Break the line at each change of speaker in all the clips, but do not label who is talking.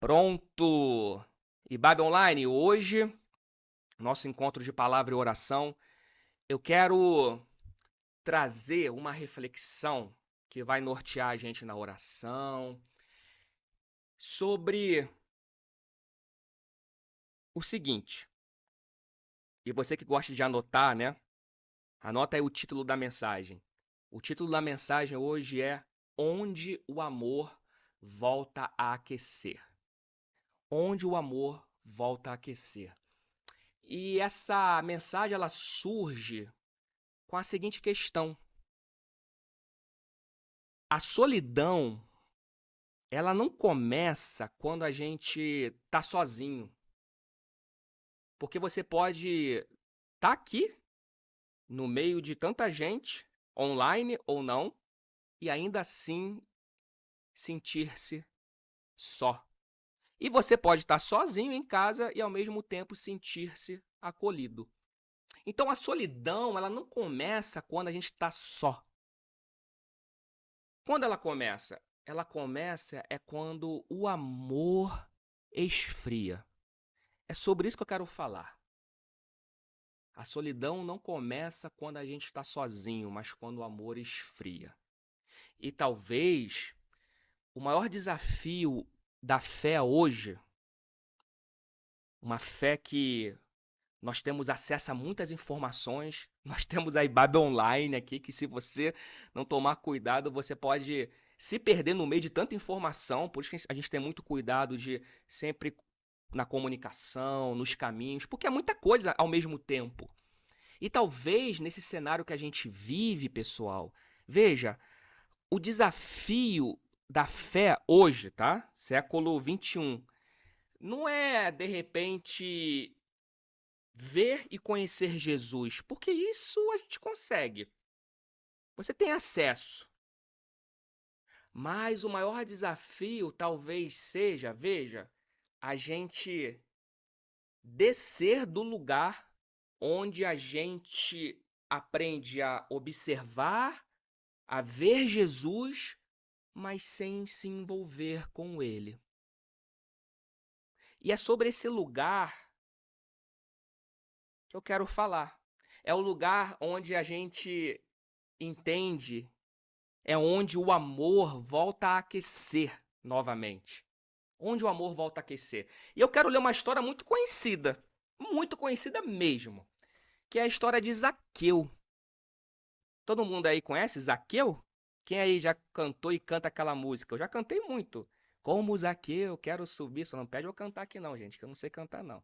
Pronto! IBAB Online, hoje, nosso encontro de palavra e oração, eu quero trazer uma reflexão que vai nortear a gente na oração sobre o seguinte, e você que gosta de anotar, né? Anota aí o título da mensagem. O título da mensagem hoje é Onde o Amor Volta a Aquecer. Onde o amor volta a aquecer. E essa mensagem ela surge com a seguinte questão: a solidão, ela não começa quando a gente tá sozinho, porque você pode estar aqui no meio de tanta gente, online ou não, e ainda assim sentir-se só. E você pode estar sozinho em casa e ao mesmo tempo sentir-se acolhido. Então a solidão, ela não começa quando a gente está só. Quando ela começa? Ela começa é quando o amor esfria. É sobre isso que eu quero falar. A solidão não começa quando a gente está sozinho, mas quando o amor esfria. E talvez o maior desafio da fé hoje, uma fé que nós temos acesso a muitas informações, nós temos a IBAB online aqui, que se você não tomar cuidado, você pode se perder no meio de tanta informação, por isso que a gente tem muito cuidado de sempre na comunicação, nos caminhos, porque é muita coisa ao mesmo tempo. E talvez nesse cenário que a gente vive, pessoal, veja, o desafio da fé hoje, tá? Século 21, não é de repente ver e conhecer Jesus, porque isso a gente consegue. Você tem acesso. Mas o maior desafio talvez seja, veja, a gente descer do lugar onde a gente aprende a observar, a ver Jesus, mas sem se envolver com ele. E é sobre esse lugar que eu quero falar. É o lugar onde a gente entende, é onde o amor volta a aquecer novamente. Onde o amor volta a aquecer. E eu quero ler uma história muito conhecida mesmo, que é a história de Zaqueu. Todo mundo aí conhece Zaqueu? Quem aí já cantou e canta aquela música? Eu já cantei muito. Como Zaqueu, quero subir. Só não pede eu cantar aqui não, gente, que eu não sei cantar não.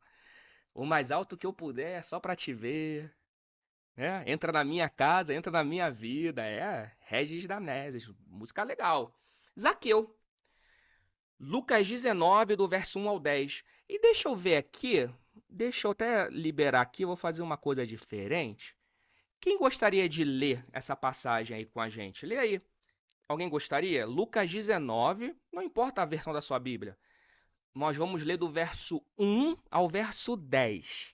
O mais alto que eu puder, só pra te ver. Né? Entra na minha casa, entra na minha vida. É, Regis Danese, música legal. Zaqueu, Lucas 19, do verso 1 ao 10. E deixa eu ver aqui, deixa eu até liberar aqui, eu vou fazer uma coisa diferente. Quem gostaria de ler essa passagem aí com a gente? Lê aí. Alguém gostaria? Lucas 19, não importa a versão da sua Bíblia. Nós vamos ler do verso 1 ao verso 10.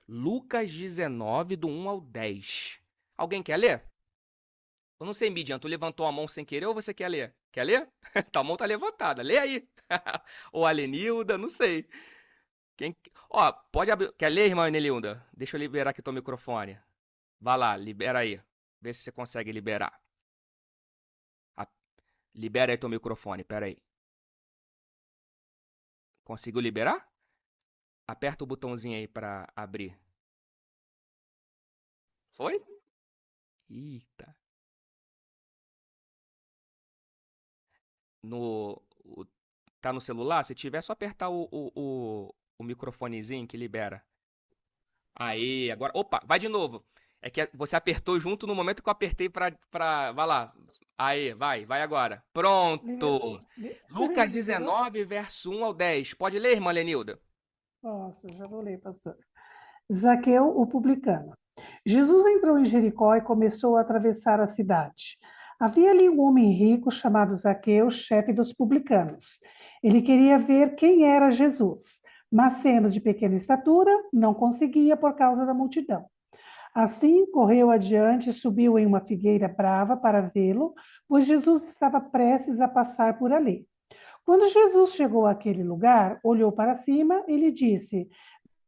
Lucas 19, do 1 ao 10. Alguém quer ler? Eu não sei, Midian, tu levantou a mão sem querer ou você quer ler? Quer ler? Tua mão tá levantada, lê aí. Ou a Lenilda, não sei. Quem... Ó, pode abrir. Quer ler, irmã Lenilda? Deixa eu liberar aqui teu microfone. Vai lá, libera aí. Vê se você consegue liberar. A- Libera aí teu microfone, pera aí. Conseguiu liberar? Aperta o botãozinho aí pra abrir. Foi? Eita. No... o- Tá no celular? Se tiver, é só apertar o microfonezinho que libera. Aí, agora. Opa, vai de novo. É que você apertou junto no momento que eu apertei pra. Vai lá. Aí, vai agora.
Liber-
Pronto. Lucas
Liberou?
19, verso 1 ao 10. Pode ler, irmã Lenilda?
Posso, já vou ler, pastor. Zaqueu, o publicano. Jesus entrou em Jericó e começou a atravessar a cidade. Havia ali um homem rico chamado Zaqueu, chefe dos publicanos. Ele queria ver quem era Jesus, mas sendo de pequena estatura, não conseguia por causa da multidão. Assim, correu adiante e subiu em uma figueira brava para vê-lo, pois Jesus estava prestes a passar por ali. Quando Jesus chegou àquele lugar, olhou para cima e lhe disse: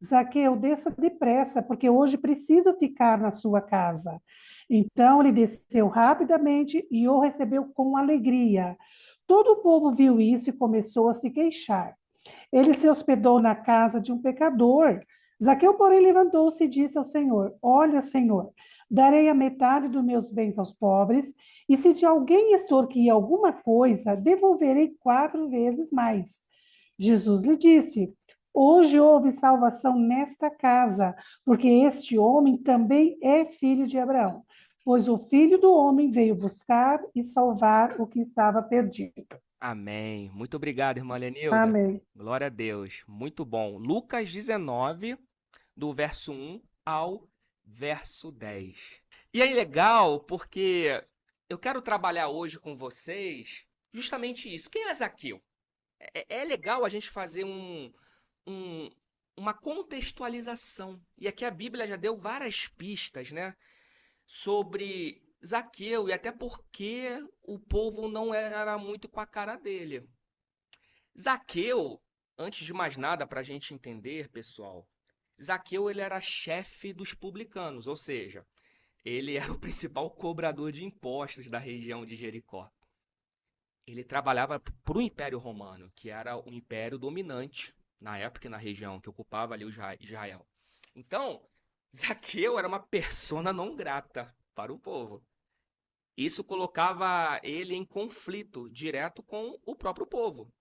Zaqueu, desça depressa, porque hoje preciso ficar na sua casa. Então ele desceu rapidamente e o recebeu com alegria. Todo o povo viu isso e começou a se queixar. Ele se hospedou na casa de um pecador. Zaqueu, porém, levantou-se e disse ao Senhor: Olha, Senhor, darei a metade dos meus bens aos pobres, e se de alguém extorquir alguma coisa, devolverei 4 vezes mais. Jesus lhe disse: Hoje houve salvação nesta casa, porque este homem também é filho de Abraão, pois o filho do homem veio buscar e salvar o que estava perdido.
Amém. Muito obrigado, irmã Lenilda.
Amém.
Glória a Deus. Muito bom. Lucas 19, do verso 1 ao verso 10. E é legal porque eu quero trabalhar hoje com vocês justamente isso. Quem é Zaqueu? É legal a gente fazer um- uma contextualização. E aqui a Bíblia já deu várias pistas, né, sobre Zaqueu e até porque o povo não era muito com a cara dele. Zaqueu, antes de mais nada, para a gente entender, pessoal, Zaqueu ele era chefe dos publicanos, ou seja, ele era o principal cobrador de impostos da região de Jericó. Ele trabalhava para o Império Romano, que era o império dominante na época e na região que ocupava ali o Israel. Então, Zaqueu era uma persona não grata para o povo. Isso colocava ele em conflito direto com o próprio povo.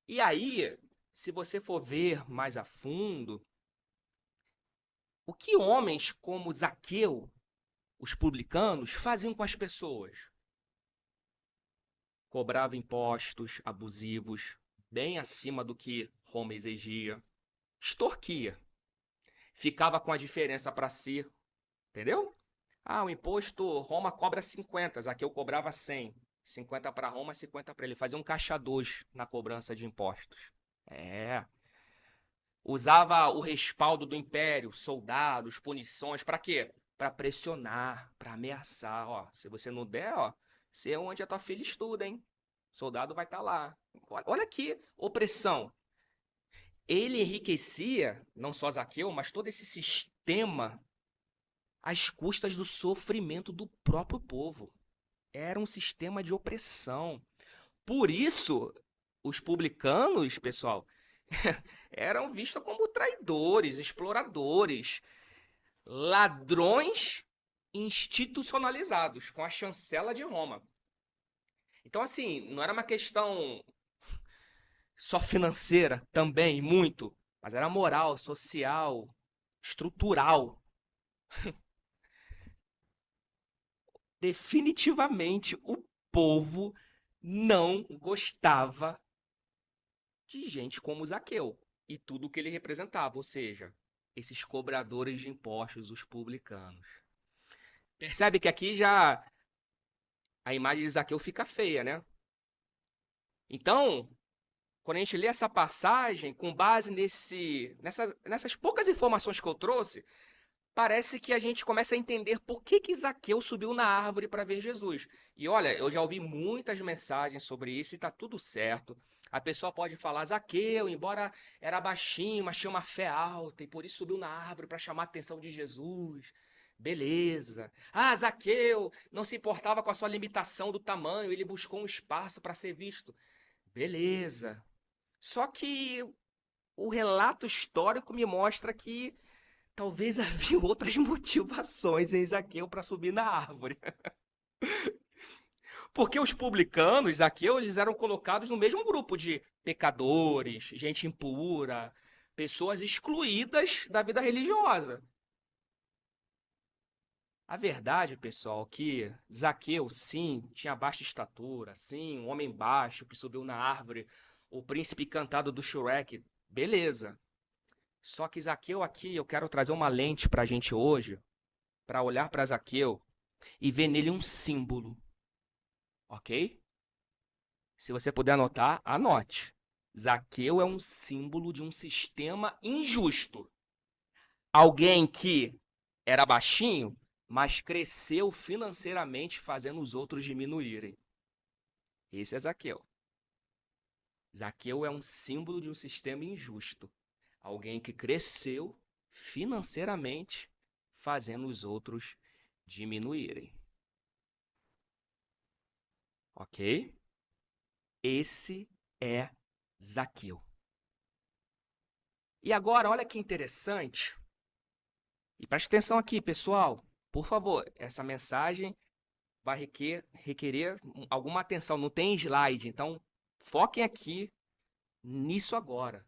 E aí, se você for ver mais a fundo, o que homens como Zaqueu, os publicanos, faziam com as pessoas? Cobrava impostos abusivos, bem acima do que Roma exigia, extorquia, ficava com a diferença para si, entendeu? Ah, o imposto Roma cobra 50, Zaqueu cobrava 100. 50 para Roma, 50 para ele. Fazia um caixa dois na cobrança de impostos. É. Usava o respaldo do império, soldados, punições, para quê? Para pressionar, para ameaçar. Ó, se você não der, ó, você é onde a tua filha estuda, hein? O soldado vai estar lá. Olha aqui, opressão. Ele enriquecia, não só Zaqueu, mas todo esse sistema às custas do sofrimento do próprio povo. Era um sistema de opressão. Por isso, os publicanos, pessoal, eram vistos como traidores, exploradores, ladrões institucionalizados, com a chancela de Roma. Então, assim, não era uma questão só financeira, também, muito, mas era moral, social, estrutural. Definitivamente, o povo não gostava de gente como Zaqueu e tudo o que ele representava, ou seja, esses cobradores de impostos, os publicanos. Percebe que aqui já a imagem de Zaqueu fica feia, né? Então, quando a gente lê essa passagem, com base nessas poucas informações que eu trouxe, parece que a gente começa a entender por que Zaqueu subiu na árvore para ver Jesus. E olha, eu já ouvi muitas mensagens sobre isso e está tudo certo. A pessoa pode falar, Zaqueu, embora era baixinho, mas tinha uma fé alta e por isso subiu na árvore para chamar a atenção de Jesus. Beleza. Ah, Zaqueu não se importava com a sua limitação do tamanho, ele buscou um espaço para ser visto. Beleza. Só que o relato histórico me mostra que talvez havia outras motivações em Zaqueu para subir na árvore. Porque os publicanos, Zaqueu, eles eram colocados no mesmo grupo de pecadores, gente impura, pessoas excluídas da vida religiosa. A verdade, pessoal, é que Zaqueu, sim, tinha baixa estatura, sim, um homem baixo que subiu na árvore, o príncipe encantado do Shrek, beleza. Só que Zaqueu aqui, eu quero trazer uma lente para a gente hoje, para olhar para Zaqueu e ver nele um símbolo, ok? Se você puder anotar, anote. Zaqueu é um símbolo de um sistema injusto. Alguém que era baixinho, mas cresceu financeiramente fazendo os outros diminuírem. Esse é Zaqueu. Zaqueu é um símbolo de um sistema injusto. Alguém que cresceu financeiramente, fazendo os outros diminuírem. Ok? Esse é Zaqueu. E agora, olha que interessante. E preste atenção aqui, pessoal. Por favor, essa mensagem vai requerer alguma atenção. Não tem slide, então foquem aqui nisso agora.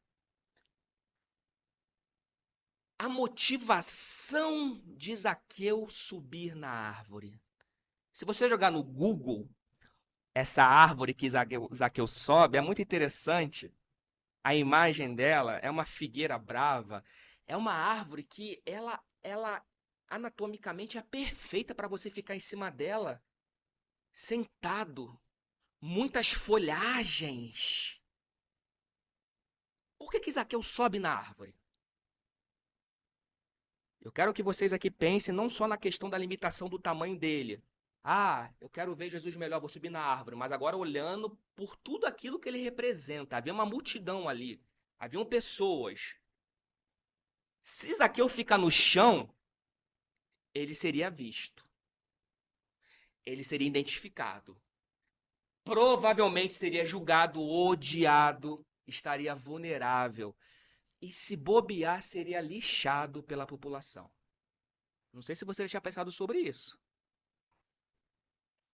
A motivação de Zaqueu subir na árvore. Se você jogar no Google essa árvore que Zaqueu sobe, é muito interessante. A imagem dela é uma figueira brava. É uma árvore que ela anatomicamente é perfeita para você ficar em cima dela, sentado. Muitas folhagens. Por que Zaqueu sobe na árvore? Eu quero que vocês aqui pensem não só na questão da limitação do tamanho dele. Ah, eu quero ver Jesus melhor, vou subir na árvore. Mas agora olhando por tudo aquilo que ele representa. Havia uma multidão ali. Haviam pessoas. Se Zaqueu ficar no chão, ele seria visto. Ele seria identificado. Provavelmente seria julgado, odiado, estaria vulnerável. E se bobear, seria lixado pela população. Não sei se você já tinha pensado sobre isso.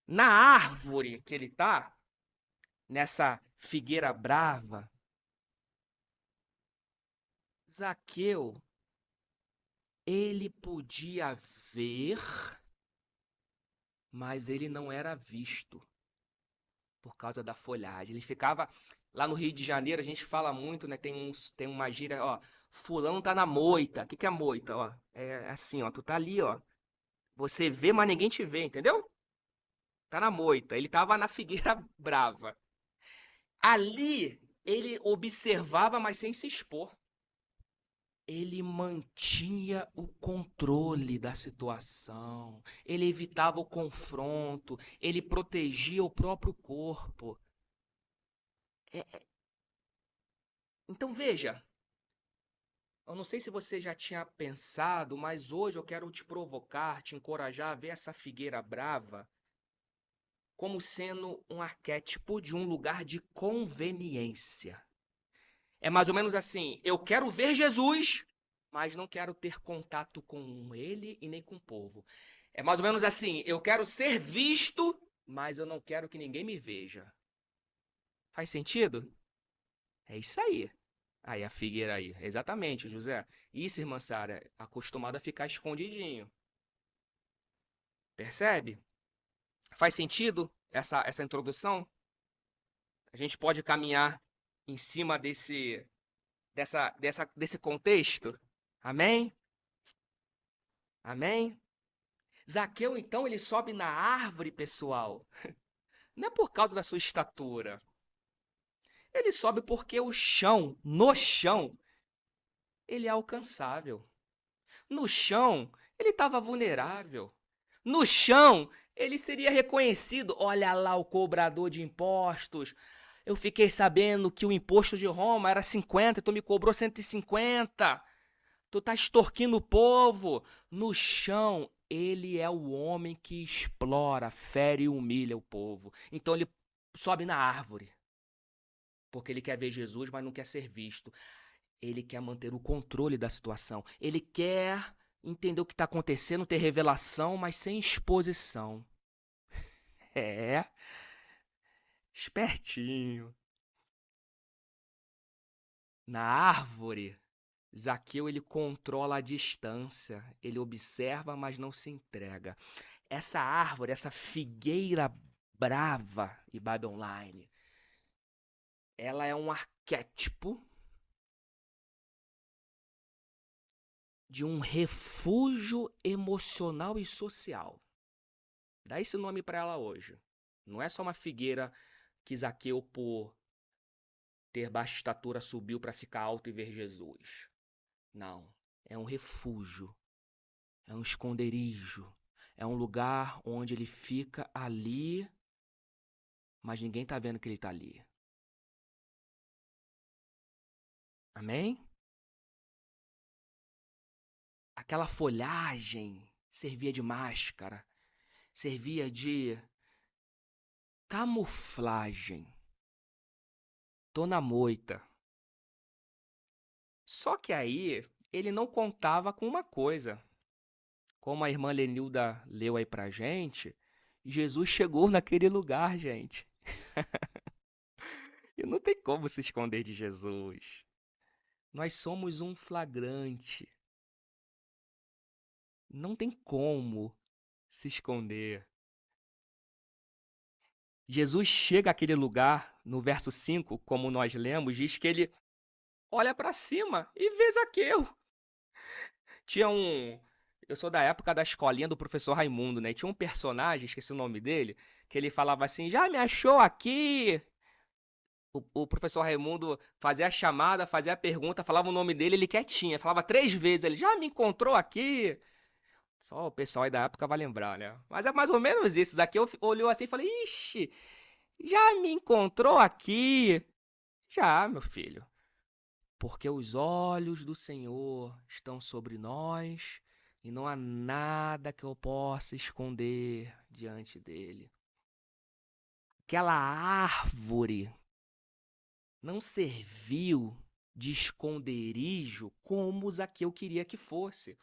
Na árvore que ele está, nessa figueira brava, Zaqueu, ele podia ver, mas ele não era visto por causa da folhagem. Ele ficava lá no Rio de Janeiro, a gente fala muito, né? Tem uma gíria, ó, fulano tá na moita. O que que é moita, ó? É assim, ó, tu tá ali, ó. Você vê, mas ninguém te vê, entendeu? Tá na moita. Ele tava na figueira brava. Ali ele observava, mas sem se expor. Ele mantinha o controle da situação, ele evitava o confronto, ele protegia o próprio corpo. É, então veja, eu não sei se você já tinha pensado, mas hoje eu quero te provocar, te encorajar a ver essa figueira brava como sendo um arquétipo de um lugar de conveniência. É mais ou menos assim: eu quero ver Jesus, mas não quero ter contato com ele e nem com o povo. É mais ou menos assim: eu quero ser visto, mas eu não quero que ninguém me veja. Faz sentido? É isso aí. Aí a figueira aí. Exatamente, José. Isso, irmã Sara, acostumada a ficar escondidinho. Percebe? Faz sentido essa introdução? A gente pode caminhar em cima desse contexto? Amém? Amém? Zaqueu, então, ele sobe na árvore, pessoal. Não é por causa da sua estatura. Ele sobe porque o chão, no chão, ele é alcançável. No chão, ele estava vulnerável. No chão, ele seria reconhecido. Olha lá o cobrador de impostos. Eu fiquei sabendo que o imposto de Roma era 50, tu me cobrou 150. Tu tá extorquindo o povo. No chão, ele é o homem que explora, fere e humilha o povo. Então ele sobe na árvore, porque ele quer ver Jesus, mas não quer ser visto. Ele quer manter o controle da situação. Ele quer entender o que está acontecendo, ter revelação, mas sem exposição. É, espertinho. Na árvore, Zaqueu ele controla a distância, ele observa, mas não se entrega. Essa árvore, essa figueira brava e Bible Online, ela é um arquétipo de um refúgio emocional e social. Dá esse nome para ela hoje. Não é só uma figueira que Zaqueu, por ter baixa estatura, subiu para ficar alto e ver Jesus. Não. É um refúgio, é um esconderijo, é um lugar onde ele fica ali, mas ninguém está vendo que ele está ali. Amém? Aquela folhagem servia de máscara, servia de camuflagem. Tô na moita. Só que aí ele não contava com uma coisa. Como a irmã Lenilda leu aí pra gente, Jesus chegou naquele lugar, gente. E não tem como se esconder de Jesus. Nós somos um flagrante. Não tem como se esconder. Jesus chega àquele lugar, no verso 5, como nós lemos, diz que ele olha para cima e vê Zaqueu. Tinha um. Eu sou da época da escolinha do professor Raimundo, né? E tinha um personagem, esqueci o nome dele, que ele falava assim: já me achou aqui? O professor Raimundo fazia a chamada, fazia a pergunta, falava o nome dele, ele quietinho. Falava 3 vezes, ele já me encontrou aqui? Só o pessoal aí da época vai lembrar, né? Mas é mais ou menos isso. Zaqueu olhou assim e falou: ixi, já me encontrou aqui? Já, meu filho. Porque os olhos do Senhor estão sobre nós e não há nada que eu possa esconder diante dele. Aquela árvore não serviu de esconderijo como Zaqueu queria que fosse.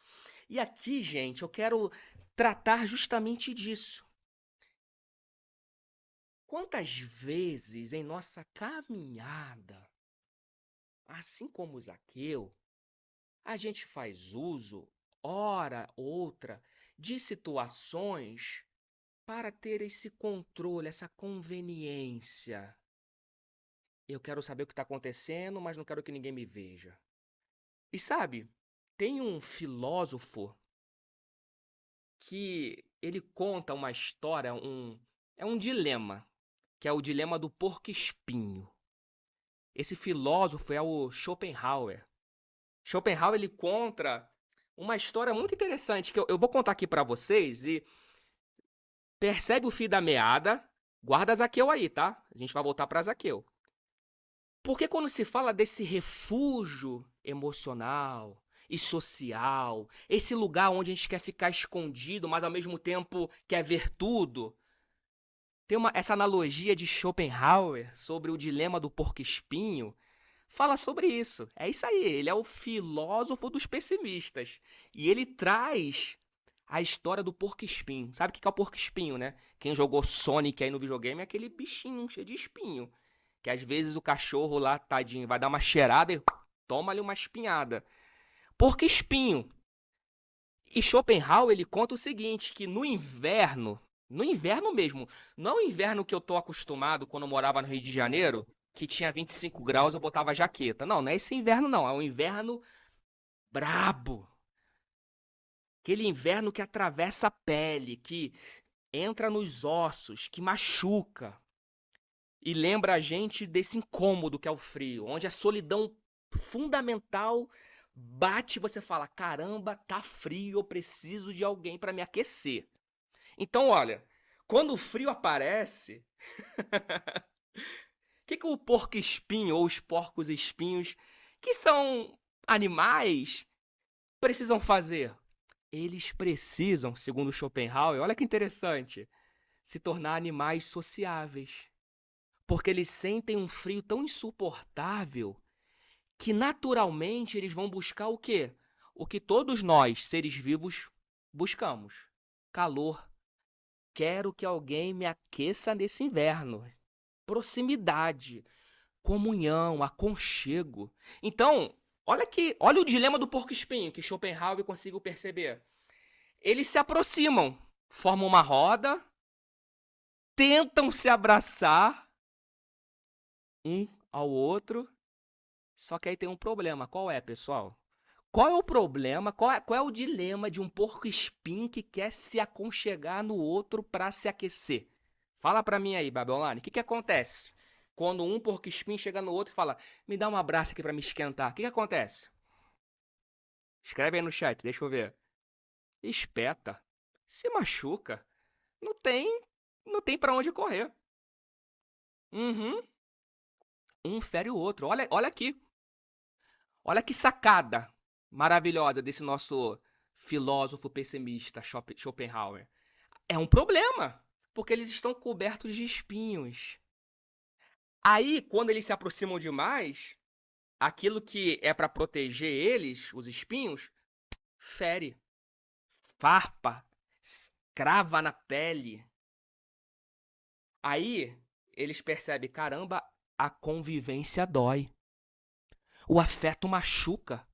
E aqui, gente, eu quero tratar justamente disso. Quantas vezes em nossa caminhada, assim como Zaqueu, a gente faz uso, hora outra, de situações para ter esse controle, essa conveniência. Eu quero saber o que está acontecendo, mas não quero que ninguém me veja. E sabe, tem um filósofo que ele conta uma história, é um dilema, que é o dilema do porco-espinho. Esse filósofo é o Schopenhauer. Schopenhauer ele conta uma história muito interessante que eu vou contar aqui para vocês e percebe o fio da meada. Guarda Zaqueu aí, tá? A gente vai voltar para Zaqueu. Porque quando se fala desse refúgio emocional e social, esse lugar onde a gente quer ficar escondido, mas ao mesmo tempo quer ver tudo, tem essa analogia de Schopenhauer sobre o dilema do porco-espinho, fala sobre isso. É isso aí, ele é o filósofo dos pessimistas. E ele traz a história do porco-espinho. Sabe o que é o porco-espinho, né? Quem jogou Sonic aí no videogame é aquele bichinho cheio de espinho. Que às vezes o cachorro lá, tadinho, vai dar uma cheirada e toma ali uma espinhada. Porco-espinho. E Schopenhauer ele conta o seguinte, que no inverno mesmo, não o inverno que eu tô acostumado quando eu morava no Rio de Janeiro, que tinha 25 graus eu botava jaqueta. Não, não é esse inverno não, é um inverno brabo. Aquele inverno que atravessa a pele, que entra nos ossos, que machuca e lembra a gente desse incômodo que é o frio, onde a solidão fundamental bate e você fala: caramba, tá frio, eu preciso de alguém para me aquecer. Então, olha, quando o frio aparece, que o porco-espinho ou os porcos-espinhos, que são animais, precisam fazer? Eles precisam, segundo Schopenhauer, olha que interessante, se tornar animais sociáveis. Porque eles sentem um frio tão insuportável que naturalmente eles vão buscar o quê? O que todos nós, seres vivos, buscamos: calor. Quero que alguém me aqueça nesse inverno. Proximidade, comunhão, aconchego. Então, olha o dilema do porco-espinho que Schopenhauer conseguiu perceber. Eles se aproximam, formam uma roda, tentam se abraçar um ao outro. Só que aí tem um problema. Qual é, pessoal? Qual é o problema? Qual é o dilema de um porco-espinho que quer se aconchegar no outro para se aquecer? Fala pra mim aí, Babylone. O que que acontece quando um porco-espinho chega no outro e fala: me dá um abraço aqui pra me esquentar? O que que acontece? Escreve aí no chat, deixa eu ver. Espeta. Se machuca. Não tem, não tem para onde correr. Uhum. Um fere o outro. Olha aqui. Olha que sacada maravilhosa desse nosso filósofo pessimista Schopenhauer. É um problema, porque eles estão cobertos de espinhos. Aí, quando eles se aproximam demais, aquilo que é para proteger eles, os espinhos, fere, farpa, crava na pele. Aí eles percebem, caramba, a convivência dói. O afeto machuca.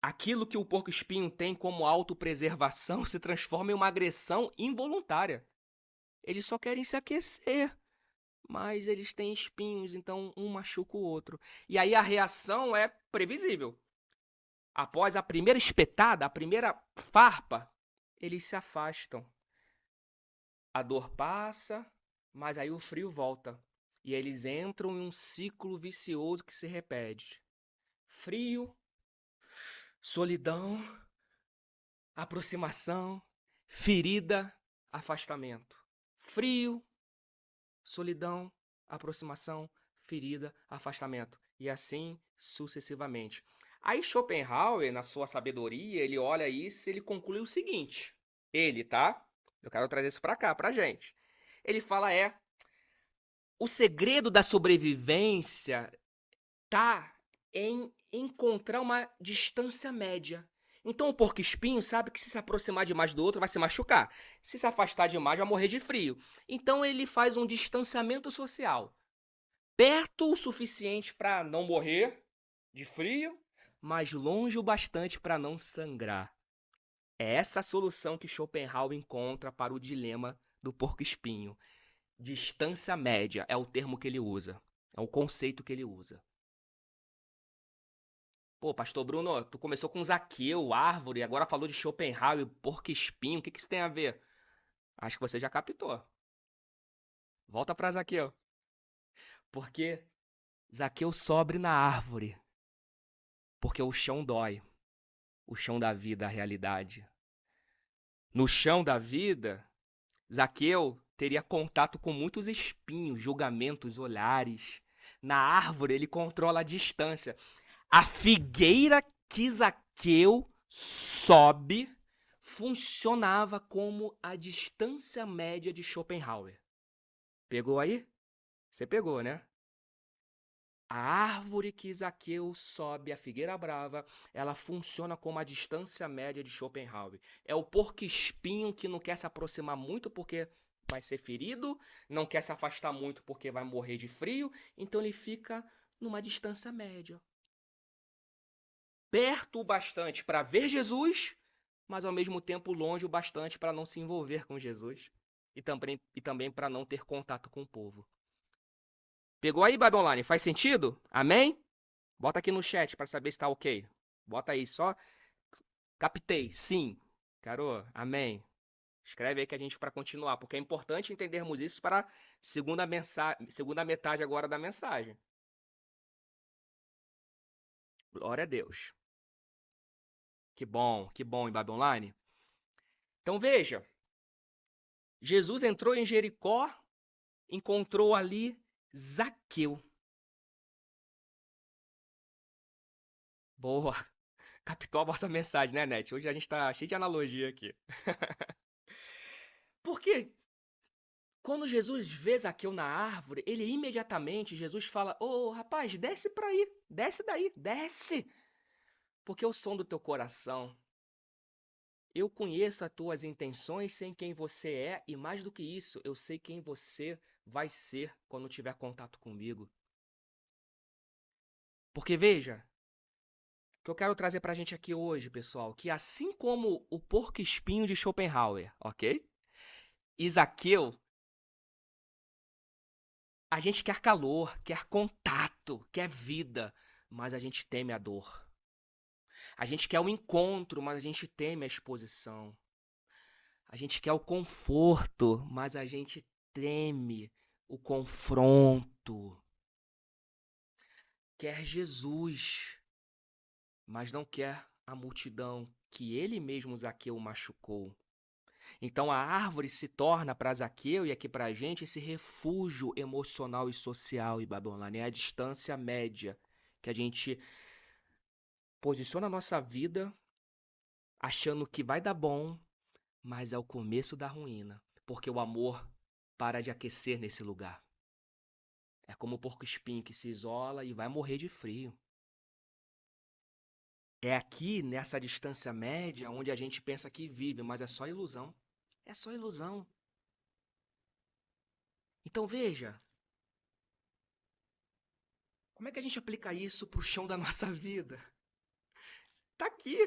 Aquilo que o porco-espinho tem como autopreservação se transforma em uma agressão involuntária. Eles só querem se aquecer, mas eles têm espinhos, então um machuca o outro. E aí a reação é previsível. Após a primeira espetada, a primeira farpa, eles se afastam. A dor passa, mas aí o frio volta. E eles entram em um ciclo vicioso que se repete. Frio, solidão, aproximação, ferida, afastamento. Frio, solidão, aproximação, ferida, afastamento. E assim sucessivamente. Aí Schopenhauer, na sua sabedoria, ele olha isso e ele conclui o seguinte. Ele, tá? Eu quero trazer isso pra cá, pra gente. Ele fala o segredo da sobrevivência tá em encontrar uma distância média. Então o porco-espinho sabe que se aproximar demais do outro vai se machucar. Se afastar demais vai morrer de frio. Então ele faz um distanciamento social. Perto o suficiente para não morrer de frio, mas longe o bastante para não sangrar. É essa a solução que Schopenhauer encontra para o dilema do porco-espinho. Distância média é o termo que ele usa. É o conceito que ele usa. Pô, pastor Bruno, tu começou com Zaqueu, árvore, agora falou de Schopenhauer, porco-espinho, o que isso tem a ver? Acho que você já captou. Volta pra Zaqueu. Porque Zaqueu sobe na árvore, porque o chão dói, o chão da vida, a realidade. No chão da vida, Zaqueu teria contato com muitos espinhos, julgamentos, olhares. Na árvore, ele controla a distância. A figueira que Zaqueu sobe funcionava como a distância média de Schopenhauer. Pegou aí? Você pegou, né? A árvore que Zaqueu sobe, a figueira brava, ela funciona como a distância média de Schopenhauer. É o porco-espinho que não quer se aproximar muito porque vai ser ferido, não quer se afastar muito porque vai morrer de frio, então ele fica numa distância média. Perto o bastante para ver Jesus, mas ao mesmo tempo longe o bastante para não se envolver com Jesus e também para não ter contato com o povo. Pegou aí, Bible Online? Faz sentido? Amém? Bota aqui no chat para saber se tá ok. Bota aí só. Captei, sim. Carô, amém. Escreve aí que a gente para continuar, porque é importante entendermos isso para a segunda metade agora da mensagem. Glória a Deus. Que bom em Bible Online. Então veja, Jesus entrou em Jericó, encontrou ali Zaqueu. Boa. Captou a vossa mensagem, né, Net? Hoje a gente tá cheio de analogia aqui. Porque quando Jesus vê Zaqueu na árvore, ele imediatamente, Jesus fala: Ô rapaz, desce pra aí, desce daí, desce. Porque o som do teu coração, eu conheço as tuas intenções, sei quem você é, e mais do que isso, eu sei quem você vai ser quando tiver contato comigo. Porque veja, o que eu quero trazer pra gente aqui hoje, pessoal, que assim como o porco-espinho de Schopenhauer, ok? E Zaqueu, a gente quer calor, quer contato, quer vida, mas a gente teme a dor. A gente quer o encontro, mas a gente teme a exposição. A gente quer o conforto, mas a gente teme o confronto. Quer Jesus, mas não quer a multidão que ele mesmo Zaqueu machucou. Então a árvore se torna para Zaqueu e aqui para a gente esse refúgio emocional e social e Babilônia, é a distância média que a gente posiciona a nossa vida achando que vai dar bom, mas é o começo da ruína, porque o amor para de aquecer nesse lugar. É como o porco-espinho que se isola e vai morrer de frio. É aqui, nessa distância média, onde a gente pensa que vive, mas é só ilusão. É só ilusão. Então veja, como é que a gente aplica isso para o chão da nossa vida? Tá aqui.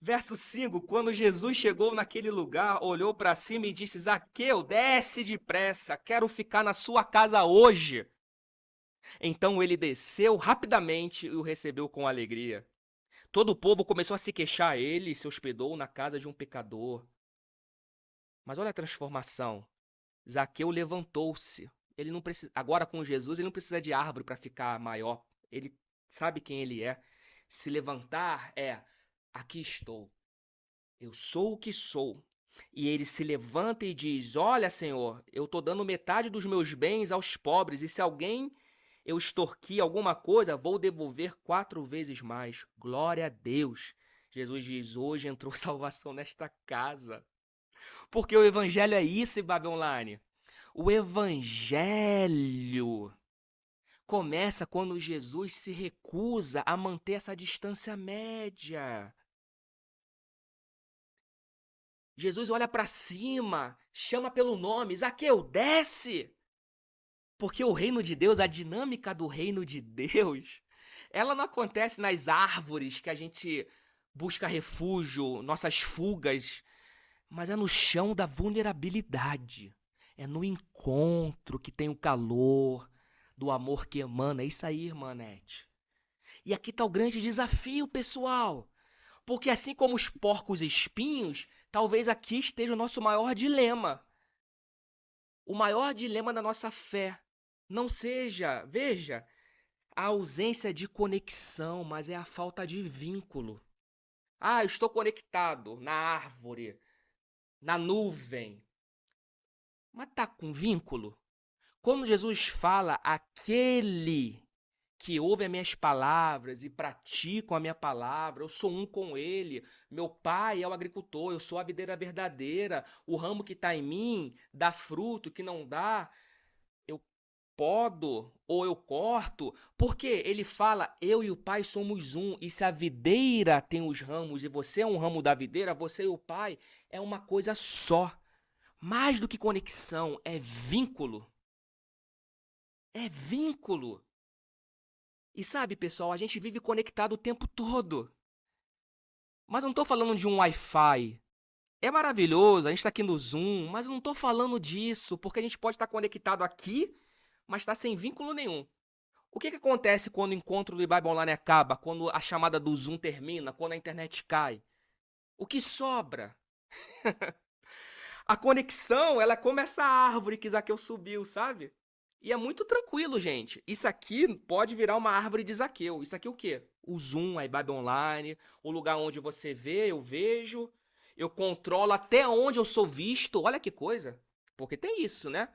Verso 5: quando Jesus chegou naquele lugar, olhou para cima e disse: Zaqueu, desce depressa, quero ficar na sua casa hoje. Então ele desceu rapidamente e o recebeu com alegria. Todo o povo começou a se queixar a ele e se hospedou na casa de um pecador. Mas olha a transformação. Zaqueu levantou-se. Ele não precisa, agora com Jesus, ele não precisa de árvore para ficar maior. Ele sabe quem ele é. Se levantar é: aqui estou. Eu sou o que sou. E ele se levanta e diz: Olha, Senhor, eu estou dando metade dos meus bens aos pobres, e se alguém eu extorquir alguma coisa, vou devolver 4 vezes mais. Glória a Deus. Jesus diz: Hoje entrou salvação nesta casa. Porque o evangelho é isso, Babi Online. O evangelho começa quando Jesus se recusa a manter essa distância média. Jesus olha para cima, chama pelo nome: Zaqueu, desce! Porque o reino de Deus, a dinâmica do reino de Deus, ela não acontece nas árvores que a gente busca refúgio, nossas fugas, mas é no chão da vulnerabilidade. É no encontro que tem o calor do amor que emana. É isso aí, irmã Nete. E aqui está o grande desafio, pessoal. Porque assim como os porcos espinhos, talvez aqui esteja o nosso maior dilema. O maior dilema da nossa fé. Não seja, veja, a ausência de conexão, mas é a falta de vínculo. Ah, eu estou conectado na árvore, na nuvem. Mas tá com vínculo? Quando Jesus fala aquele que ouve as minhas palavras e praticam a minha palavra, eu sou um com ele. Meu pai é o agricultor, eu sou a videira verdadeira. O ramo que está em mim dá fruto, que não dá, eu podo ou eu corto. Porque ele fala, eu e o pai somos um. E se a videira tem os ramos e você é um ramo da videira, você e o pai é uma coisa só. Mais do que conexão, é vínculo. É vínculo. E sabe, pessoal, a gente vive conectado o tempo todo. Mas eu não estou falando de um Wi-Fi. É maravilhoso, a gente está aqui no Zoom, mas eu não estou falando disso, porque a gente pode estar conectado aqui, mas está sem vínculo nenhum. O que acontece quando o encontro do Bible Online acaba, quando a chamada do Zoom termina, quando a internet cai? O que sobra? A conexão, ela é como essa árvore que Zaqueu subiu, sabe? E é muito tranquilo, gente. Isso aqui pode virar uma árvore de Zaqueu. Isso aqui é o quê? O Zoom, a Bible Online, o lugar onde você vê, eu vejo. Eu controlo até onde eu sou visto. Olha que coisa. Porque tem isso, né?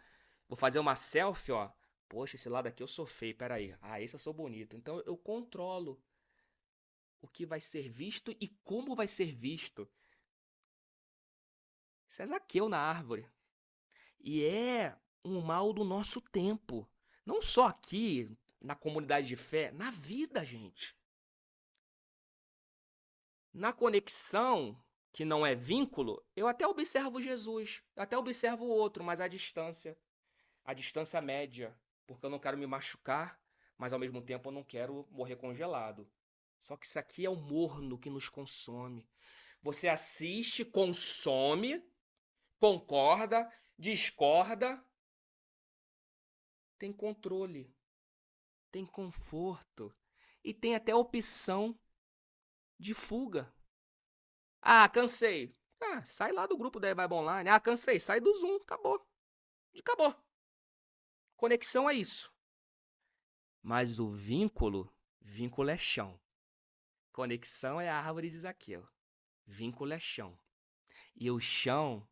Vou fazer uma selfie, ó. Poxa, esse lado aqui eu sou feio, peraí. Ah, esse eu sou bonito. Então eu controlo o que vai ser visto e como vai ser visto. Isso é Zaqueu na árvore. E é um mal do nosso tempo. Não só aqui, na comunidade de fé, na vida, gente. Na conexão, que não é vínculo, eu até observo Jesus, eu até observo o outro, mas a distância média, porque eu não quero me machucar, mas ao mesmo tempo eu não quero morrer congelado. Só que isso aqui é o morno que nos consome. Você assiste, consome, concorda, discorda, tem controle, tem conforto e tem até a opção de fuga. Ah, cansei. Ah, sai lá do grupo da Vibe Online. Ah, cansei. Sai do Zoom. Acabou. Acabou. Conexão é isso. Mas o vínculo é chão. Conexão é a árvore de Zaqueu. Vínculo é chão. E o chão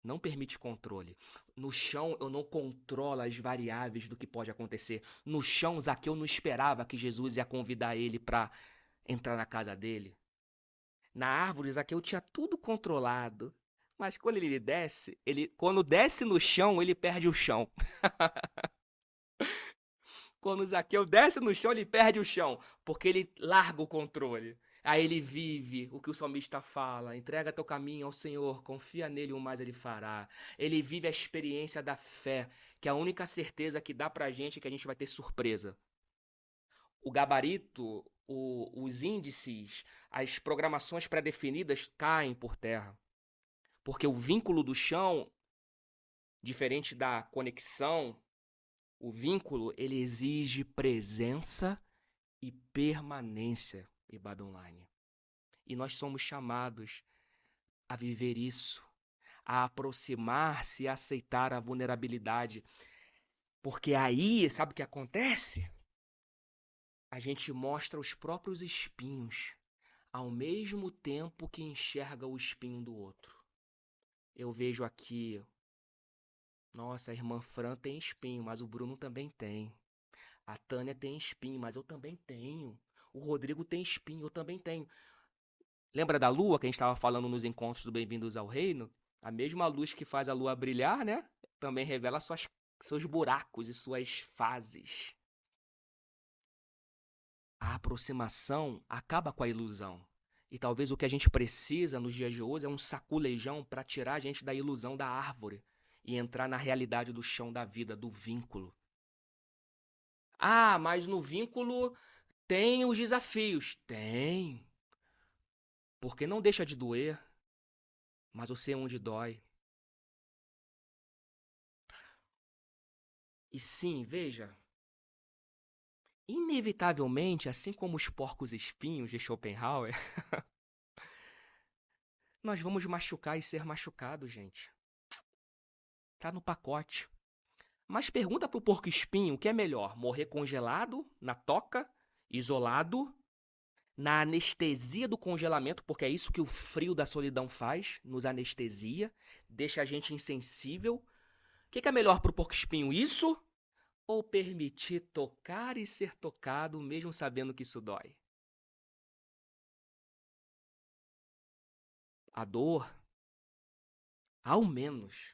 não permite controle. No chão eu não controlo as variáveis do que pode acontecer. No chão, Zaqueu não esperava que Jesus ia convidar ele para entrar na casa dele. Na árvore, Zaqueu tinha tudo controlado. Mas quando ele desce, quando desce no chão, ele perde o chão. Quando Zaqueu desce no chão, ele perde o chão, porque ele larga o controle. Aí ele vive o que o salmista fala: entrega teu caminho ao Senhor, confia nele, o mais ele fará. Ele vive a experiência da fé, que é a única certeza que dá pra gente é que a gente vai ter surpresa. O gabarito, os índices, as programações pré-definidas caem por terra. Porque o vínculo do chão, diferente da conexão, o vínculo ele exige presença e permanência, IBAB Online. E nós somos chamados a viver isso, a aproximar-se e aceitar a vulnerabilidade. Porque aí, sabe o que acontece? A gente mostra os próprios espinhos, ao mesmo tempo que enxerga o espinho do outro. Eu vejo aqui, nossa, a irmã Fran tem espinho, mas o Bruno também tem. A Tânia tem espinho, mas eu também tenho. O Rodrigo tem espinho, eu também tenho. Lembra da lua que a gente estava falando nos encontros do Bem-vindos ao Reino? A mesma luz que faz a lua brilhar, né? Também revela seus buracos e suas fases. A aproximação acaba com a ilusão. E talvez o que a gente precisa nos dias de hoje é um saculejão para tirar a gente da ilusão da árvore e entrar na realidade do chão da vida, do vínculo. Ah, mas no vínculo tem os desafios. Tem. Porque não deixa de doer, mas eu sei onde dói. E sim, veja, inevitavelmente, assim como os porcos espinhos de Schopenhauer, nós vamos machucar e ser machucados, gente. Tá no pacote. Mas pergunta pro porco espinho o que é melhor: morrer congelado, na toca, isolado, na anestesia do congelamento, porque é isso que o frio da solidão faz, nos anestesia, deixa a gente insensível. O que é melhor pro porco espinho? Isso ou permitir tocar e ser tocado, mesmo sabendo que isso dói? A dor, ao menos,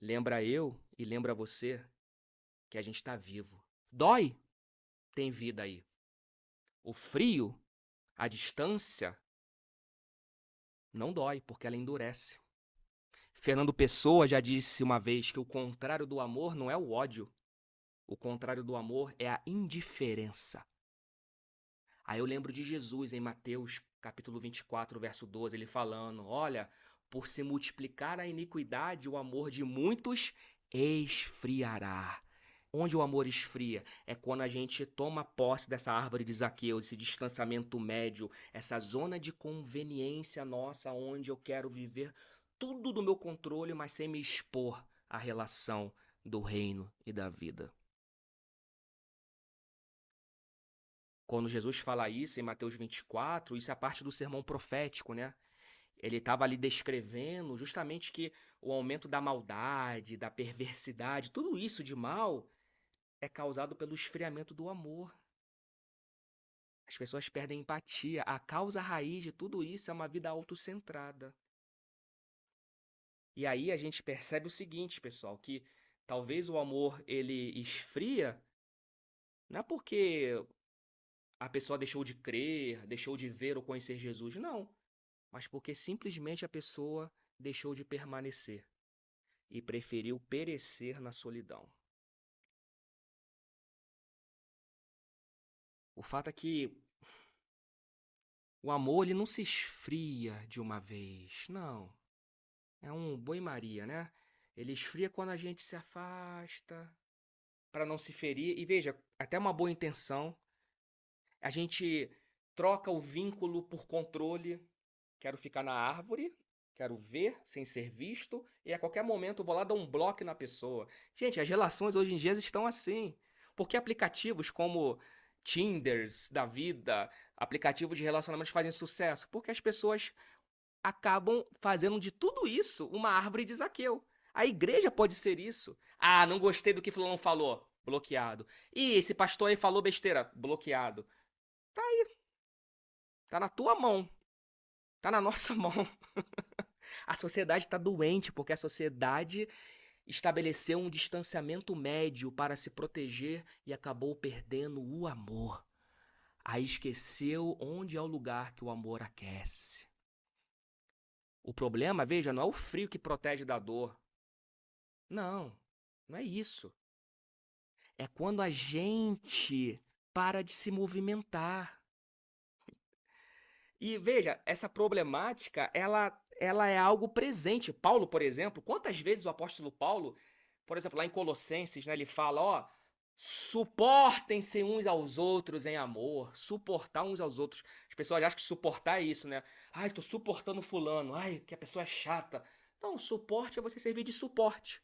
lembra eu e lembra você que a gente está vivo. Dói? Tem vida aí. O frio, a distância, não dói, porque ela endurece. Fernando Pessoa já disse uma vez que o contrário do amor não é o ódio. O contrário do amor é a indiferença. Aí eu lembro de Jesus em Mateus, capítulo 24, verso 12, ele falando: olha, por se multiplicar a iniquidade, o amor de muitos esfriará. Onde o amor esfria é quando a gente toma posse dessa árvore de Zaqueu, esse distanciamento médio, essa zona de conveniência nossa, onde eu quero viver tudo do meu controle, mas sem me expor à relação do reino e da vida. Quando Jesus fala isso em Mateus 24, isso é parte do sermão profético, né? Ele estava ali descrevendo justamente que o aumento da maldade, da perversidade, tudo isso de mal é causado pelo esfriamento do amor. As pessoas perdem empatia. A causa raiz de tudo isso é uma vida autocentrada. E aí a gente percebe o seguinte, pessoal, que talvez o amor ele esfria, não é porque a pessoa deixou de crer, deixou de ver ou conhecer Jesus, não, mas porque simplesmente a pessoa deixou de permanecer e preferiu perecer na solidão. O fato é que o amor ele não se esfria de uma vez, não. É um banho-maria, né? Ele esfria quando a gente se afasta para não se ferir. E veja, até uma boa intenção, a gente troca o vínculo por controle. Quero ficar na árvore, quero ver sem ser visto, e a qualquer momento eu vou lá dar um bloco na pessoa. Gente, as relações hoje em dia estão assim. Porque aplicativos como Tinders da vida, aplicativos de relacionamentos fazem sucesso? Porque as pessoas acabam fazendo de tudo isso uma árvore de Zaqueu. A igreja pode ser isso. Ah, não gostei do que fulano falou. Bloqueado. Ih, esse pastor aí falou besteira. Bloqueado. Tá aí, tá na tua mão. Tá na nossa mão. A sociedade está doente porque a sociedade estabeleceu um distanciamento médio para se proteger e acabou perdendo o amor. Aí esqueceu onde é o lugar que o amor aquece. O problema, veja, não é o frio que protege da dor. Não, não é isso. É quando a gente para de se movimentar. E veja, essa problemática, ela é algo presente. Paulo, por exemplo, quantas vezes o apóstolo Paulo, por exemplo, lá em Colossenses, né, ele fala, ó, suportem-se uns aos outros em amor, suportar uns aos outros. As pessoas acham que suportar é isso, né? Ai, tô suportando fulano, ai, que a pessoa é chata. Não, suporte é você servir de suporte.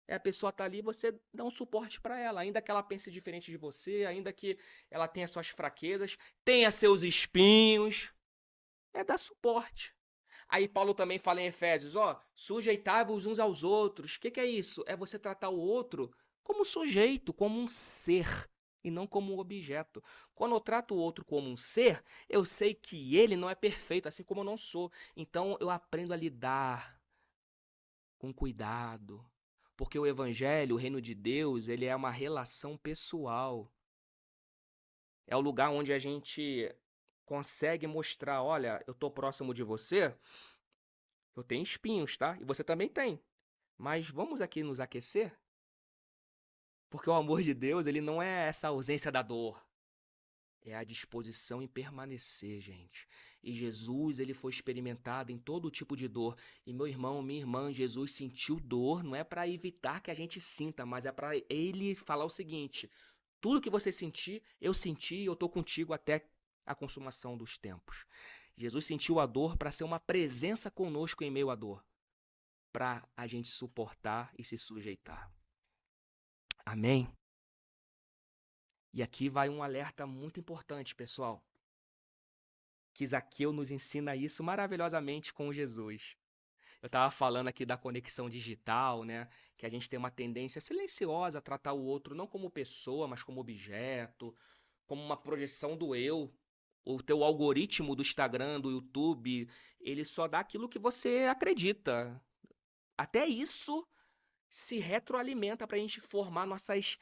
É a pessoa tá ali, você dá um suporte para ela, ainda que ela pense diferente de você, ainda que ela tenha suas fraquezas, tenha seus espinhos, é dar suporte. Aí Paulo também fala em Efésios, ó, sujeitai-vos uns aos outros. O que é isso? É você tratar o outro como sujeito, como um ser, e não como um objeto. Quando eu trato o outro como um ser, eu sei que ele não é perfeito, assim como eu não sou. Então eu aprendo a lidar com cuidado. Porque o evangelho, o reino de Deus, ele é uma relação pessoal. É o lugar onde a gente consegue mostrar, olha, eu tô próximo de você, eu tenho espinhos, tá? E você também tem. Mas vamos aqui nos aquecer? Porque o amor de Deus, ele não é essa ausência da dor. É a disposição em permanecer, gente. E Jesus, ele foi experimentado em todo tipo de dor. E meu irmão, minha irmã, Jesus sentiu dor, não é para evitar que a gente sinta, mas é para ele falar o seguinte: tudo que você sentir, eu senti e eu tô contigo até a consumação dos tempos. Jesus sentiu a dor para ser uma presença conosco em meio à dor, para a gente suportar e se sujeitar. Amém? E aqui vai um alerta muito importante, pessoal, que Zaqueu nos ensina isso maravilhosamente com Jesus. Eu estava falando aqui da conexão digital, né? Que a gente tem uma tendência silenciosa a tratar o outro não como pessoa, mas como objeto, como uma projeção do eu. O teu algoritmo do Instagram, do YouTube, ele só dá aquilo que você acredita. Até isso se retroalimenta para a gente formar nossas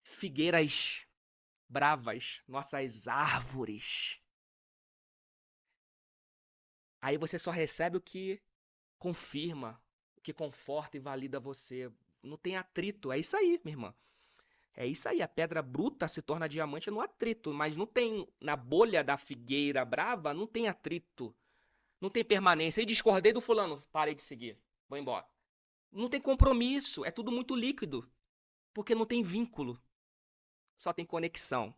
figueiras bravas, nossas árvores. Aí você só recebe o que confirma, o que conforta e valida você. Não tem atrito. É isso aí, minha irmã. É isso aí. A pedra bruta se torna diamante no atrito, mas não tem na bolha da figueira brava, não tem atrito. Não tem permanência. E discordei do fulano, parei de seguir. Vou embora. Não tem compromisso, é tudo muito líquido, porque não tem vínculo, só tem conexão.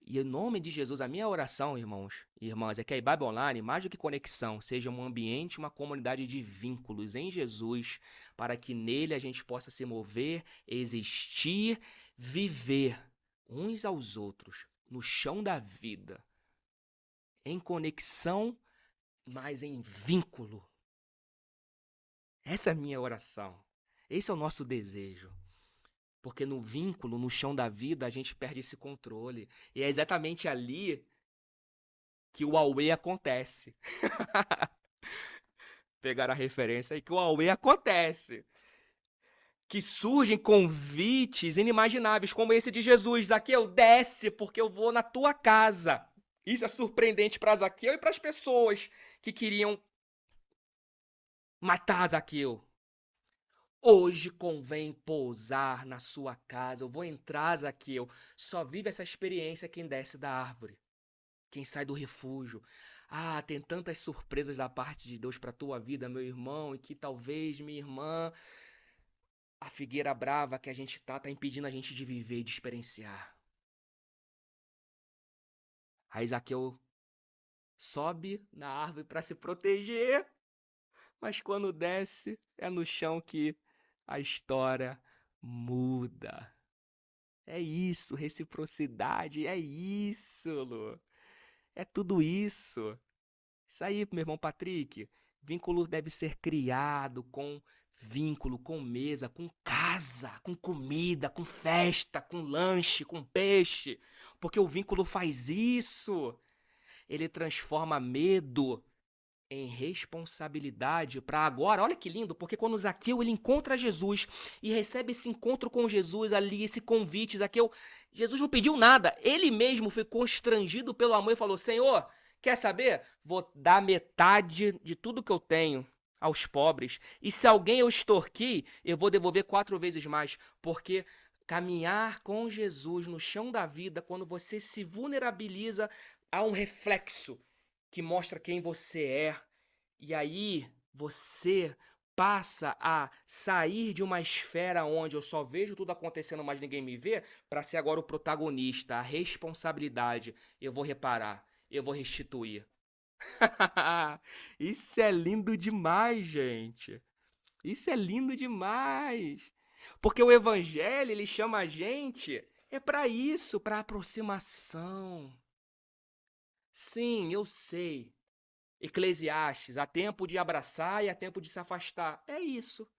E em nome de Jesus, a minha oração, irmãos e irmãs, é que a Ibabe Online, mais do que conexão, seja um ambiente, uma comunidade de vínculos em Jesus, para que nele a gente possa se mover, existir, viver uns aos outros, no chão da vida, em conexão, mas em vínculo. Essa é a minha oração. Esse é o nosso desejo. Porque no vínculo, no chão da vida, a gente perde esse controle. E é exatamente ali que o Aue acontece. Pegar a referência aí que o Aue acontece. Que surgem convites inimagináveis, como esse de Jesus. Zaqueu, desce, porque eu vou na tua casa. Isso é surpreendente para Zaqueu e para as pessoas que queriam matar Zaqueu. Hoje convém pousar na sua casa. Eu vou entrar, Zaqueu. Só vive essa experiência quem desce da árvore, quem sai do refúgio. Ah, tem tantas surpresas da parte de Deus para tua vida, meu irmão, e que talvez, minha irmã, a figueira brava que a gente tá impedindo a gente de viver e de experienciar. Aí Zaqueu sobe na árvore para se proteger, mas quando desce, é no chão que a história muda. É isso, reciprocidade, é isso, Lu. É tudo isso. Isso aí, meu irmão Patrick. Vínculo deve ser criado com Vínculo com mesa, com casa, com comida, com festa, com lanche, com peixe. Porque o vínculo faz isso. Ele transforma medo em responsabilidade para agora. Olha que lindo, porque quando Zaqueu ele encontra Jesus e recebe esse encontro com Jesus ali, esse convite, Zaqueu, Jesus não pediu nada, ele mesmo foi constrangido pelo amor e falou: Senhor, quer saber? Vou dar metade de tudo que eu tenho aos pobres, e se alguém eu extorquir, eu vou devolver 4 vezes mais, porque caminhar com Jesus no chão da vida, quando você se vulnerabiliza, há um reflexo que mostra quem você é. E aí você passa a sair de uma esfera onde eu só vejo tudo acontecendo, mas ninguém me vê, para ser agora o protagonista, a responsabilidade. Eu vou reparar, eu vou restituir. Isso é lindo demais, gente. Isso é lindo demais. Porque o evangelho, ele chama a gente é para isso, para aproximação. Sim, eu sei. Eclesiastes, há tempo de abraçar e há tempo de se afastar. É isso.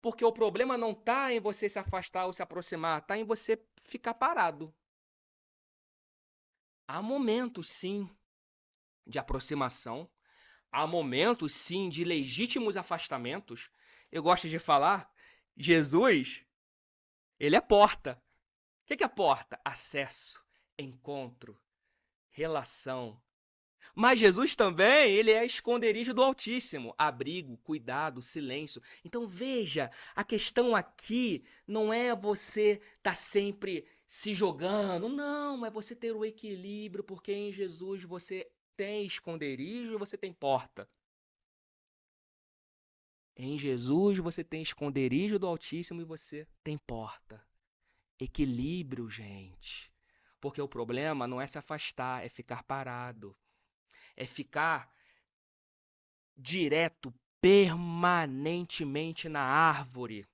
Porque o problema não está em você se afastar ou se aproximar, está em você ficar parado. Há momentos, sim, de aproximação, há momentos, sim, de legítimos afastamentos. Eu gosto de falar, Jesus, ele é porta. O que é porta? Acesso, encontro, relação. Mas Jesus também, ele é esconderijo do Altíssimo, abrigo, cuidado, silêncio. Então veja, a questão aqui não é você estar sempre se jogando, não, é você ter o equilíbrio, porque em Jesus você tem esconderijo e você tem porta. Em Jesus você tem esconderijo do Altíssimo e você tem porta. Equilíbrio, gente. Porque o problema não é se afastar, é ficar parado, é ficar direto, permanentemente na árvore.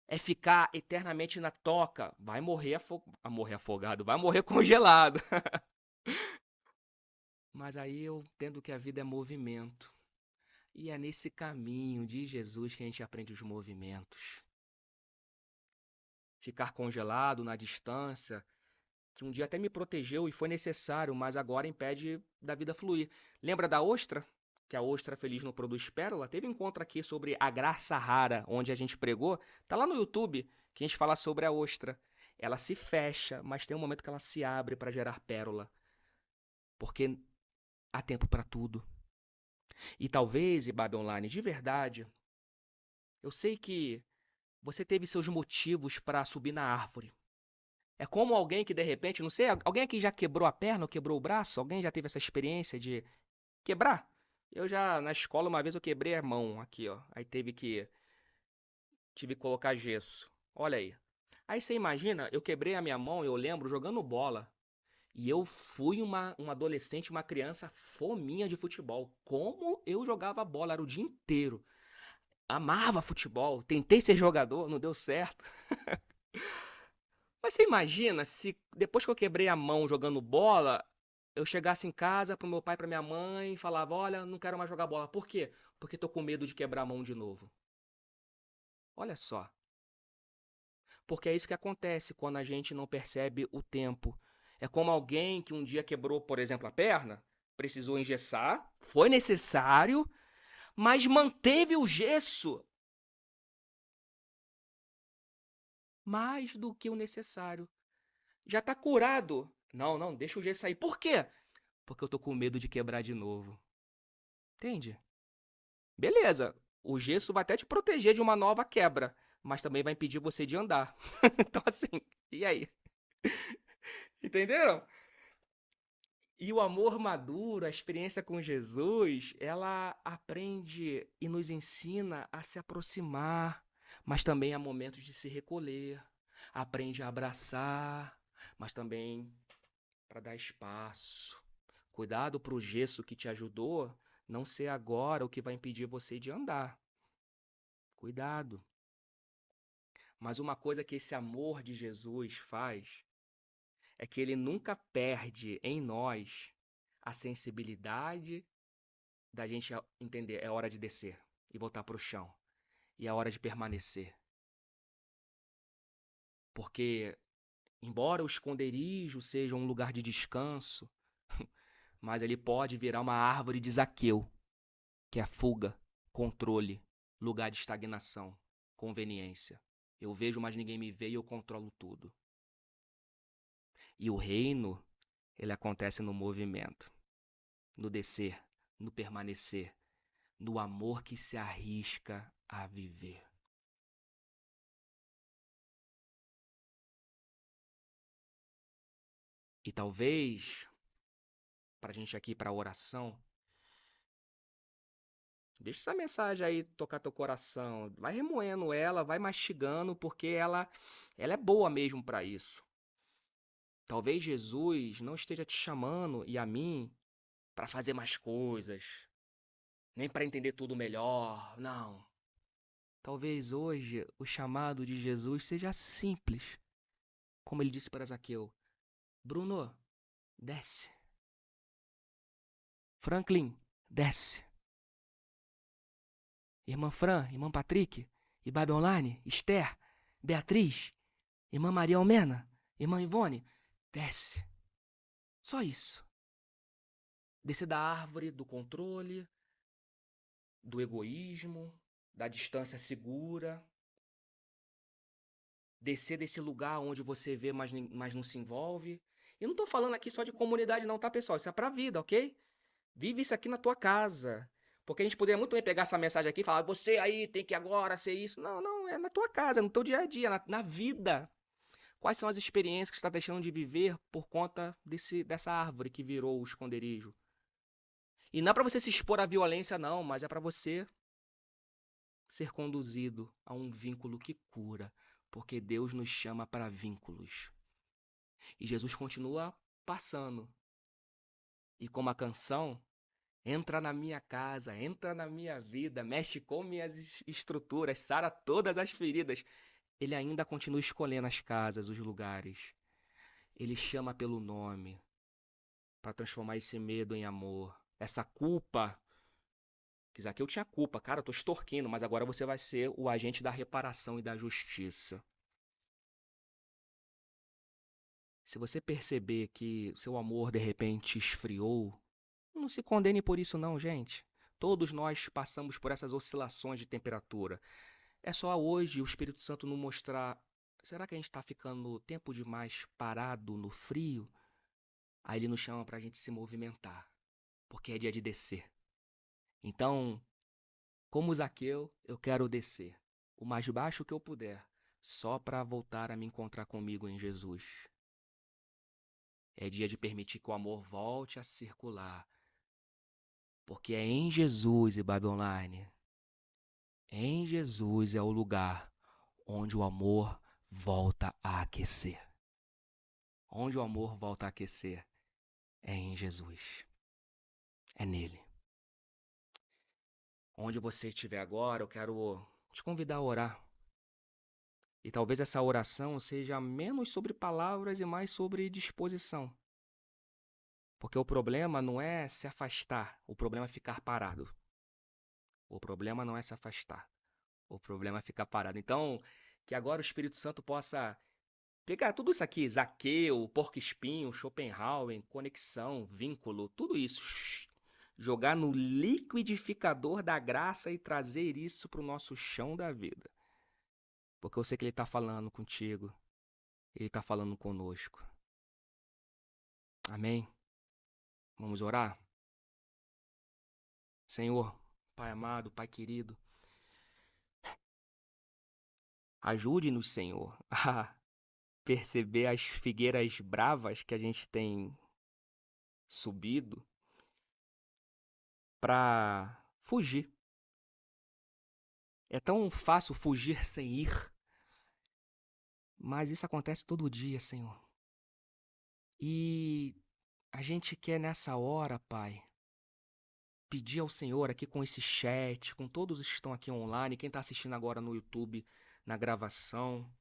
É ficar eternamente na toca. Vai morrer afogado, vai morrer congelado. Mas aí eu entendo que a vida é movimento. E é nesse caminho de Jesus que a gente aprende os movimentos. Ficar congelado na distância, que um dia até me protegeu e foi necessário, mas agora impede da vida fluir. Lembra da ostra? Que a ostra feliz não produz pérola? Teve um encontro aqui sobre a graça rara, onde a gente pregou. Tá lá no YouTube, que a gente fala sobre a ostra. Ela se fecha, mas tem um momento que ela se abre para gerar pérola, porque há tempo para tudo. E talvez, Ibabe Online, de verdade, eu sei que você teve seus motivos para subir na árvore. É como alguém que de repente, não sei, alguém aqui já quebrou a perna ou quebrou o braço? Alguém já teve essa experiência de quebrar? Eu já, na escola, uma vez eu quebrei a mão aqui, ó. Aí tive que colocar gesso. Olha aí. Aí você imagina, eu quebrei a minha mão, eu lembro, jogando bola. E eu fui uma adolescente, uma criança fominha de futebol. Como eu jogava bola, era o dia inteiro. Amava futebol, tentei ser jogador, não deu certo. Mas você imagina se depois que eu quebrei a mão jogando bola, eu chegasse em casa pro meu pai e pra minha mãe e falava: Olha, não quero mais jogar bola. Por quê? Porque tô com medo de quebrar a mão de novo. Olha só. Porque é isso que acontece quando a gente não percebe o tempo. É como alguém que um dia quebrou, por exemplo, a perna, precisou engessar, foi necessário, mas manteve o gesso mais do que o necessário. Já está curado. Não, não, deixa o gesso aí. Por quê? Porque eu tô com medo de quebrar de novo. Entende? Beleza. O gesso vai até te proteger de uma nova quebra, mas também vai impedir você de andar. Então assim, e aí? Entenderam? E o amor maduro, a experiência com Jesus, ela aprende e nos ensina a se aproximar, mas também há momentos de se recolher. Aprende a abraçar, mas também para dar espaço. Cuidado para o gesso que te ajudou não ser agora o que vai impedir você de andar. Cuidado. Mas uma coisa que esse amor de Jesus faz é que ele nunca perde em nós a sensibilidade da gente entender, é hora de descer e voltar para o chão. e é hora de permanecer. Porque, embora o esconderijo seja um lugar de descanso, mas ele pode virar uma árvore de Zaqueu, que é fuga, controle, lugar de estagnação, conveniência. Eu vejo, mas ninguém me vê e eu controlo tudo. E o reino, ele acontece no movimento, no descer, no permanecer, no amor que se arrisca a viver. E talvez, para a gente aqui para a oração, deixa essa mensagem aí tocar teu coração. Vai remoendo ela, vai mastigando, porque ela é boa mesmo para isso. Talvez Jesus não esteja te chamando e a mim para fazer mais coisas, nem para entender tudo melhor. Não. Talvez hoje o chamado de Jesus seja simples, como ele disse para Zaqueu: Bruno, desce. Franklin, desce. Irmã Fran, irmã Patrick, Ibabe Online, Esther, Beatriz, irmã Maria Almena, irmã Ivone, desce. Só isso. Descer da árvore do controle, do egoísmo, da distância segura. Descer desse lugar onde você vê, mas não se envolve. E não tô falando aqui só de comunidade não, tá, pessoal? Isso é pra vida, ok? Vive isso aqui na tua casa. Porque a gente poderia muito bem pegar essa mensagem aqui e falar, você aí tem que agora ser isso. Não, não, é na tua casa, no teu dia a dia, na vida. Quais são as experiências que você está deixando de viver por conta dessa árvore que virou o esconderijo? E não é para você se expor à violência, não, mas é para você ser conduzido a um vínculo que cura, porque Deus nos chama para vínculos. E Jesus continua passando. E como a canção, entra na minha casa, entra na minha vida, mexe com minhas estruturas, sara todas as feridas. Ele ainda continua escolhendo as casas, os lugares. Ele chama pelo nome para transformar esse medo em amor. Essa culpa, que aqui eu tinha culpa, cara, eu tô extorquindo, mas agora você vai ser o agente da reparação e da justiça. Se você perceber que seu amor de repente esfriou, não se condene por isso não, gente. Todos nós passamos por essas oscilações de temperatura. É só hoje o Espírito Santo nos mostrar, será que a gente está ficando tempo demais parado no frio? Aí ele nos chama para a gente se movimentar, porque é dia de descer. Então, como Zaqueu, eu quero descer, o mais baixo que eu puder, só para voltar a me encontrar comigo em Jesus. É dia de permitir que o amor volte a circular, porque é em Jesus e Baby Online. Em Jesus é o lugar onde o amor volta a aquecer. Onde o amor volta a aquecer é em Jesus. É nele. Onde você estiver agora, eu quero te convidar a orar. E talvez essa oração seja menos sobre palavras e mais sobre disposição. Porque o problema não é se afastar, o problema é ficar parado. O problema não é se afastar, o problema é ficar parado. Então, que agora o Espírito Santo possa pegar tudo isso aqui, Zaqueu, Porco-Espinho, Schopenhauer, conexão, vínculo, tudo isso, jogar no liquidificador da graça e trazer isso para o nosso chão da vida. Porque eu sei que Ele está falando contigo, Ele está falando conosco. Amém? Vamos orar? Senhor, Pai amado, Pai querido, ajude-nos, Senhor, a perceber as figueiras bravas que a gente tem subido para fugir. É tão fácil fugir sem ir, mas isso acontece todo dia, Senhor. E a gente quer nessa hora, Pai, pedir ao Senhor aqui com esse chat, com todos os que estão aqui online, quem está assistindo agora no YouTube, na gravação.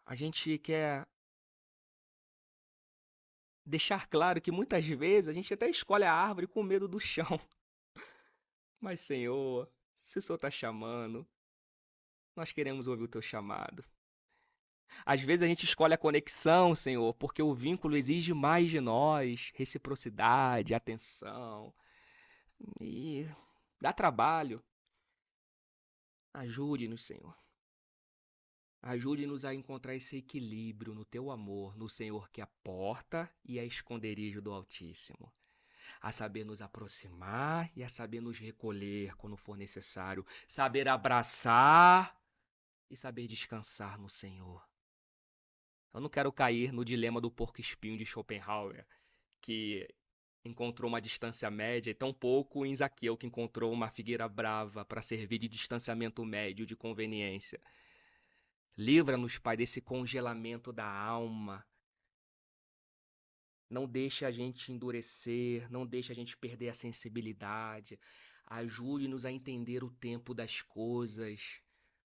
A gente quer deixar claro que muitas vezes a gente até escolhe a árvore com medo do chão. Mas, Senhor, se o Senhor está chamando, nós queremos ouvir o teu chamado. Às vezes a gente escolhe a conexão, Senhor, porque o vínculo exige mais de nós, reciprocidade, atenção. E dá trabalho. Ajude-nos, Senhor. Ajude-nos a encontrar esse equilíbrio no teu amor, no Senhor que é a porta e é esconderijo do Altíssimo. A saber nos aproximar e a saber nos recolher quando for necessário. Saber abraçar e saber descansar no Senhor. Eu não quero cair no dilema do porco-espinho de Schopenhauer, que encontrou uma distância média, e tão pouco em Zaqueu, que encontrou uma figueira brava para servir de distanciamento médio de conveniência. Livra-nos, Pai, desse congelamento da alma. Não deixe a gente endurecer, não deixe a gente perder a sensibilidade. Ajude-nos a entender o tempo das coisas.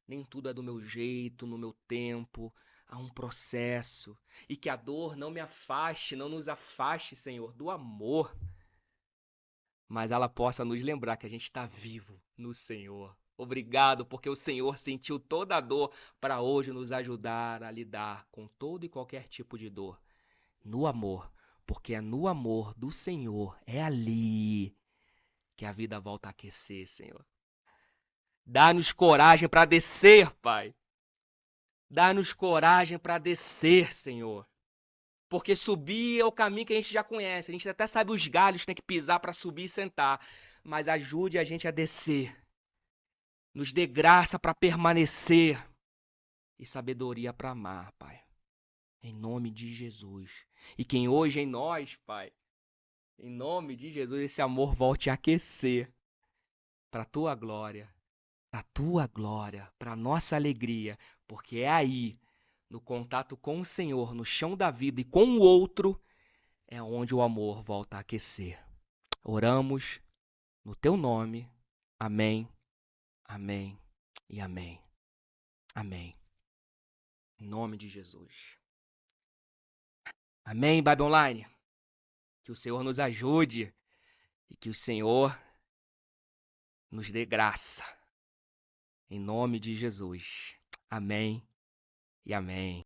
Nem tudo é do meu jeito, no meu tempo. Há um processo. E que a dor não me afaste, não nos afaste, Senhor, do amor. Mas ela possa nos lembrar que a gente está vivo no Senhor. Obrigado, porque o Senhor sentiu toda a dor para hoje nos ajudar a lidar com todo e qualquer tipo de dor. No amor, porque é no amor do Senhor, é ali que a vida volta a aquecer, Senhor. Dá-nos coragem para descer, Pai. Dá-nos coragem para descer, Senhor. Porque subir é o caminho que a gente já conhece. A gente até sabe os galhos que tem que pisar para subir e sentar. Mas ajude a gente a descer. Nos dê graça para permanecer. E sabedoria para amar, Pai. Em nome de Jesus. E quem hoje em nós, Pai, em nome de Jesus, esse amor volte a aquecer para a tua glória, para a nossa alegria, porque é aí, no contato com o Senhor, no chão da vida e com o outro, é onde o amor volta a aquecer. Oramos no teu nome. Amém, amém e amém. Amém. Em nome de Jesus. Amém, Bible Online. Que o Senhor nos ajude e que o Senhor nos dê graça. Em nome de Jesus. Amém e amém.